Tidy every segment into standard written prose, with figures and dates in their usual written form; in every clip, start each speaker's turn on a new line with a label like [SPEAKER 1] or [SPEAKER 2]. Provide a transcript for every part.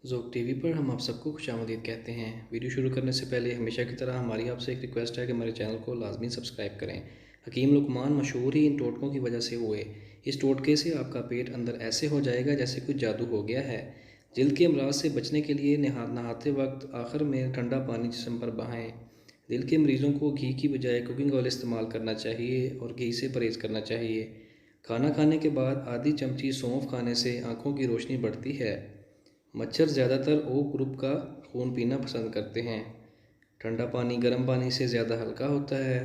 [SPEAKER 1] ज़ोक TV पर हम आप सबको खुशामदीद कहते हैं। वीडियो शुरू करने से पहले हमेशा की तरह हमारी आपसे एक रिक्वेस्ट है कि हमारे चैनल को लाजमी सब्सक्राइब करें। हकीम लुकमान मशहूर ही इन टोटकों की वजह से हुए। इस टोटके से आपका पेट अंदर ऐसे हो जाएगा जैसे कुछ जादू हो गया है। जल्द के अमराज से बचने के लिए नहाते वक्त आखिर में ठंडा पानी जिस्म पर बहाएं। दिल के मरीज़ों को घी की बजाय कुकिंग ऑयल इस्तेमाल करना चाहिए और घी से परहेज़ करना चाहिए। खाना खाने के बाद आधी चमची सौंफ खाने से आँखों की रोशनी बढ़ती है। मच्छर ज़्यादातर ओ ग्रुप का खून पीना पसंद करते हैं। ठंडा पानी गर्म पानी से ज़्यादा हल्का होता है।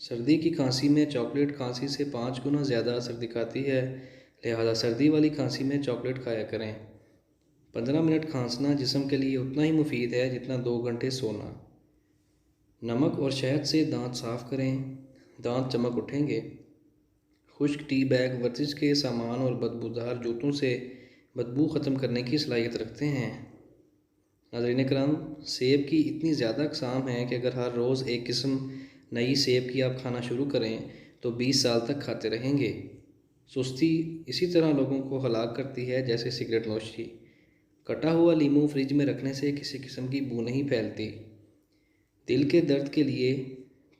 [SPEAKER 1] सर्दी की खांसी में चॉकलेट खांसी से 5 गुना ज़्यादा असर दिखाती है, लिहाजा सर्दी वाली खांसी में चॉकलेट खाया करें। 15 मिनट खांसना जिस्म के लिए उतना ही मुफीद है जितना 2 घंटे सोना। नमक और शहद से दांत साफ़ करें, दांत चमक उठेंगे। खुश्क टी बैग वर्जिश के सामान और बदबूदार जूतों से बदबू ख़त्म करने की सलाहियत रखते हैं। नाज़रीन कराम, सेब की इतनी ज़्यादा अक़साम हैं कि अगर हर रोज़ एक किस्म नई सेब की आप खाना शुरू करें तो 20 साल तक खाते रहेंगे। सुस्ती इसी तरह लोगों को हलाक करती है जैसे सिगरेट नोशी। कटा हुआ लीमू फ्रिज में रखने से किसी किस्म की बू नहीं फैलती। दिल के दर्द के लिए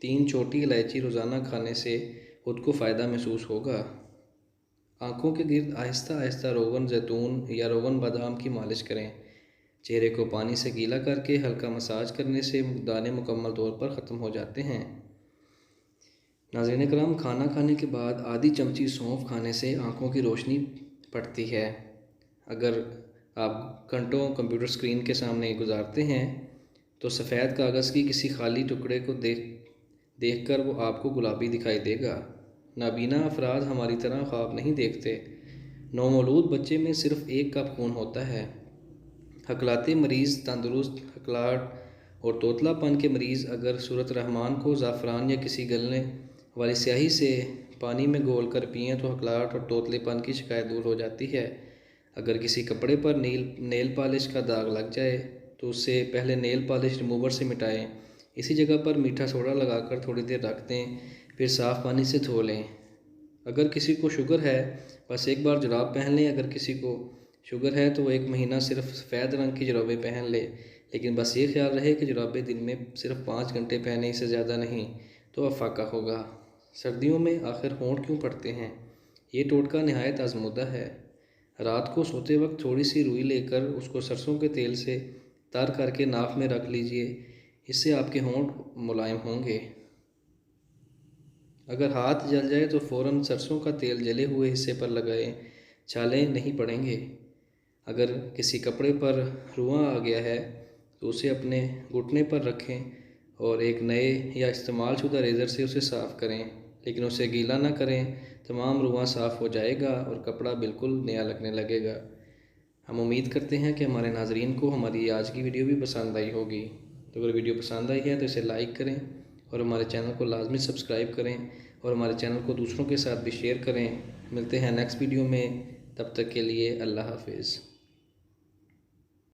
[SPEAKER 1] 3 छोटी इलायची रोज़ाना खाने से खुद को फ़ायदा महसूस होगा। आँखों के गिर्द आहिस्ता आहिस्ता रोगन जैतून या रोगन बादाम की मालिश करें। चेहरे को पानी से गीला करके हल्का मसाज करने से दाने मुकम्मल तौर पर ख़त्म हो जाते हैं। नाज़रीन कराम, खाना खाने के बाद आधी चमची सौंफ खाने से आँखों की रोशनी बढ़ती है। अगर आप घंटों कंप्यूटर स्क्रीन के सामने गुजारते हैं तो सफ़ेद कागज़ की किसी खाली टुकड़े को देखकर वो आपको गुलाबी दिखाई देगा। नाबीना अफराद हमारी तरह ख्वाब नहीं देखते। नवमौलूद बच्चे में सिर्फ़ 1 कप खून होता है। हकलाते मरीज़ तंदुरुस्त, हकलाहट और तोतलापन के मरीज़ अगर सूरत रहमान को ज़ाफ़रान या किसी गलने वाली स्याही से पानी में घोल कर पिएँ तो हकलाहट और तोतलेपन की शिकायत दूर हो जाती है। अगर किसी कपड़े पर नेल पॉलिश का दाग लग जाए तो उससे पहले नेल पॉलिश रिमूवर से मिटाएं। इसी जगह पर मीठा सोडा लगाकर थोड़ी देर रख दें, फिर साफ़ पानी से धो लें। अगर किसी को शुगर है बस एक बार जुराब पहन लें। अगर किसी को शुगर है तो वो 1 महीना सिर्फ सफ़ेद रंग की जुराबें पहन ले, लेकिन बस ये ख्याल रहे कि जुराबें दिन में सिर्फ 5 घंटे पहने, इससे ज़्यादा नहीं, तो अफाका होगा। सर्दियों में आखिर होंठ क्यों पड़ते हैं? ये टोटका नहायत आजमूदा है। रात को सोते वक्त थोड़ी सी रुई लेकर उसको सरसों के तेल से तर करके नाक में रख लीजिए, इससे आपके होंठ मुलायम होंगे। अगर हाथ जल जाए तो फ़ौरन सरसों का तेल जले हुए हिस्से पर लगाएं, छाले नहीं पड़ेंगे। अगर किसी कपड़े पर रुआं आ गया है तो उसे अपने घुटने पर रखें और एक नए या इस्तेमाल शुदा रेज़र से उसे साफ़ करें, लेकिन उसे गीला ना करें। तमाम रुआं साफ़ हो जाएगा और कपड़ा बिल्कुल नया लगने लगेगा। हम उम्मीद करते हैं कि हमारे नाज़रीन को हमारी आज की वीडियो भी पसंद आई होगी। तो अगर वीडियो पसंद आई है तो इसे लाइक करें और हमारे चैनल को लाजमी सब्सक्राइब करें और हमारे चैनल को दूसरों के साथ भी शेयर करें। मिलते हैं नेक्स्ट वीडियो में, तब तक के लिए अल्लाह हाफिज़।